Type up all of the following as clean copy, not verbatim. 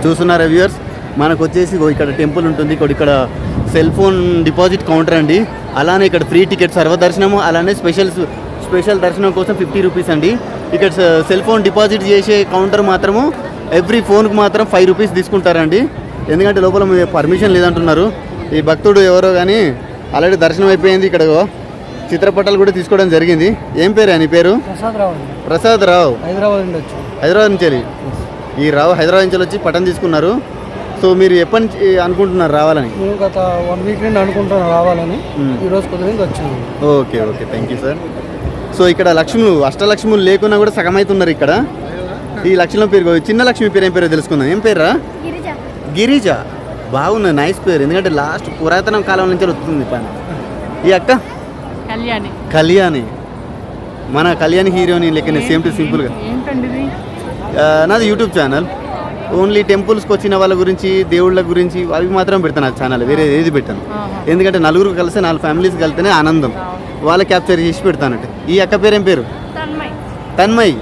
చూస్తున్నారా వ్యూయర్స్, మనకు వచ్చేసి ఇక్కడ టెంపుల్ ఉంటుంది, ఇక్కడ సెల్ ఫోన్ డిపాజిట్ కౌంటర్ అండి. అలానే ఇక్కడ ఫ్రీ టికెట్ సర్వదర్శనము, అలానే స్పెషల్ దర్శనం కోసం 50 రూపీస్ అండి. ఇక్కడ సెల్ ఫోన్ డిపాజిట్ చేసే కౌంటర్ మాత్రము ఎవ్రీ ఫోన్కి మాత్రం 5 రూపీస్ తీసుకుంటారండి. ఎందుకంటే లోపల పర్మిషన్ లేదంటున్నారు. ఈ భక్తుడు ఎవరో కానీ ఆల్రెడీ దర్శనం అయిపోయింది. ఇక్కడ చిత్రపటాలు కూడా తీసుకోవడం జరిగింది. ఏం పేరు అని పేరు? ప్రసాద్ రావు. హైదరాబాద్ నుంచి వెళ్ళి హైదరాబాద్ నుంచి వచ్చి పటం తీసుకున్నారు. సో మీరు ఎప్పటి నుంచి అనుకుంటున్నారు రావాలని? నేను గత 1 వీక్ నుండి అనుకుంటున్నాను రావాలని. ఈరోజు కుదిరింది వచ్చాను. Okay thank you sir. So ఇక్కడ అష్టలక్ష్ములు లేకున్నా కూడా సగం అవుతున్నారు ఇక్కడ. ఈ లక్ష్మీల పేరు, చిన్న లక్ష్మి పేరు ఏం పేరు తెలుసుకుందాం. ఏం పేరురా? గిరిజ. బాగున్నది, నైస్ పేరు. ఎందుకంటే లాస్ట్ పురాతన కాలం నుంచి వస్తుంది పని. ఈ అక్క కళ్యాణి. మన కళ్యాణి హీరోని లెక్కనే, సేమ్ టు సింపుల్గా. నాది యూట్యూబ్ ఛానల్. ఓన్లీ టెంపుల్స్కి వచ్చిన వాళ్ళ గురించి, దేవుళ్ళ గురించి అవి మాత్రం పెడతాను ఆ ఛానల్, వేరే ఏది పెట్టాను. ఎందుకంటే నలుగురు కలిసి 4 ఫ్యామిలీస్ కలితేనే ఆనందం. వాళ్ళ క్యాప్చర్ చేసి పెడతానంటే. ఈ అక్క పేరు ఏం పేరు? తన్మయ్.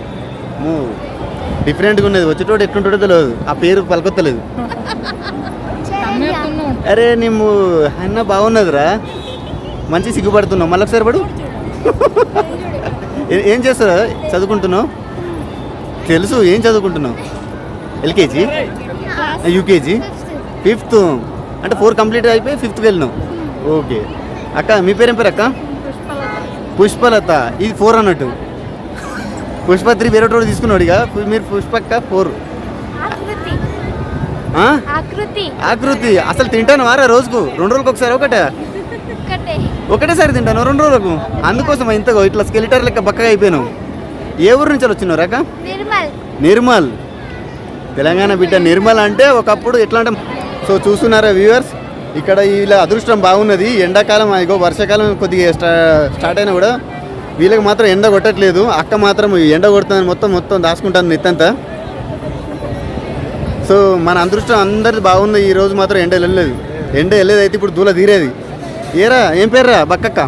డిఫరెంట్గా ఉన్నది, వచ్చేటోడు ఎట్లుంటాడో తెలియదు, ఆ పేరు పలకొత్తలేదు. అరే నిమ్ము అన్న బాగున్నదిరా, మంచి సిగ్గుపడుతున్నావు. మళ్ళీ ఒకసారి పడు. ఏం చేస్తావు? చదువుకుంటున్నావు? తెలుసు. ఏం చదువుకుంటున్నావు? ఎల్కేజీ, యూకేజీ, 5th అంటే 4 కంప్లీట్ అయిపోయి 5th వెళ్ళినావు. ఓకే అక్క, మీ పేరేం పేరు అక్క? పుష్పలత. ఇది 4 అన్నట్టు. పుష్ప 3 వేరే రోడ్డు తీసుకున్నాడు. ఇక మీరు పుష్పక్క 4. ఆకృతి. అసలు తింటాను వారా రోజుకు? 2 రోజులకు ఒకసారి? ఒకటేసారి తింటాను 2 రోజులకు. అందుకోసం ఇంతగా ఇట్లా స్కెలిటర్ లెక్క బక్కగా అయిపోయాను. ఏ ఊరు నుంచి వచ్చినారు అక్క? నిర్మల్. తెలంగాణ బిడ్డ. నిర్మల్ అంటే ఒకప్పుడు ఎట్లా అంటే. సో చూస్తున్నారా వ్యూవర్స్, ఇక్కడ వీళ్ళ అదృష్టం బాగున్నది. ఎండాకాలం వర్షాకాలం కొద్దిగా స్టార్ట్ అయినా కూడా వీళ్ళకి మాత్రం ఎండ కొట్టట్లేదు. అక్క మాత్రం ఎండ కొడుతుందని మొత్తం దాచుకుంటాను నెత్తంతా. సో మన అదృష్టం అందరిది బాగుంది. ఈ రోజు మాత్రం ఎండ వెళ్ళలేదు అయితే ఇప్పుడు దూల తీరేది. ఏరా ఏం పేరురా బక్కక్క?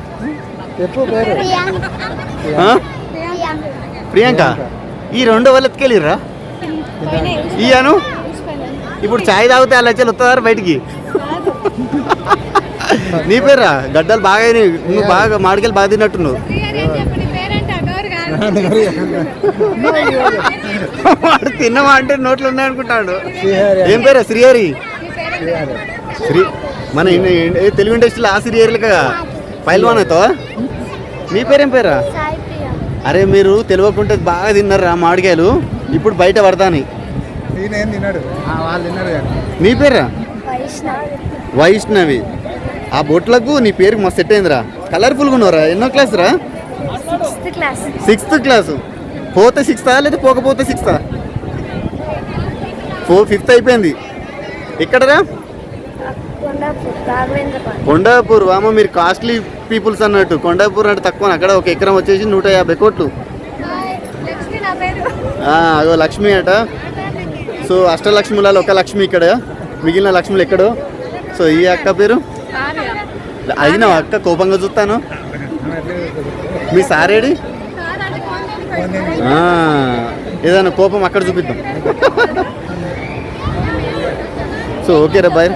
ప్రియాంక. ఈ 2 వాళ్ళు ఎత్తుకెళ్ళిర్రా? ఇయ్యాను ఇప్పుడు చాయ్ తాగితే అలా వచ్చి వస్తుందారు బయటికి. నీ పేర్రా? గడ్డలు బాగా నువ్వు బాగా మామిడికాయలు బాగా తిన్నట్టున్నావు. వాడు తిన్నవా అంటే నోట్లు ఉన్నాయి అనుకుంటాడు. ఏం పేరా? శ్రీహరి. మన తెలుగు ఇండస్ట్రీలో ఆ శ్రీహరిలు కదా పైల్వాన్ అవుతావా? మీ పేరేం పేరా? అరే మీరు తెలియకుంటే బాగా తిన్నారా మామిడికాయలు, ఇప్పుడు బయట పడతాని. నీ పేరా? వైష్ణవి. ఆ బొట్లకు నీ పేరుకి మస్తు సెట్ అయిందిరా, కలర్ఫుల్గా ఉన్నారా. ఎన్నో క్లాస్ రా? 6th class. పోతే 6th లేదా పోకపోతే 6th? 5th అయిపోయింది. ఎక్కడరా? కొండాపూర్. వామ మీరు కాస్ట్లీ పీపుల్స్ అన్నట్టు. కొండాపూర్ అంటే తక్కువ. అక్కడ 1 ఎకరం వచ్చేసి 150 కోట్లు. అగో లక్ష్మి అట. సో అష్టలక్ష్ములలో 1 లక్ష్మి ఇక్కడ, మిగిలిన లక్ష్ములు ఎక్కడో. సో ఈ అక్క పేరు? అయినా అక్క కోపంగా చూస్తాను. మీ సారేడి? ఏదైనా కోపం అక్కడ చూపిద్దాం. సో ఓకే రా బాయ్.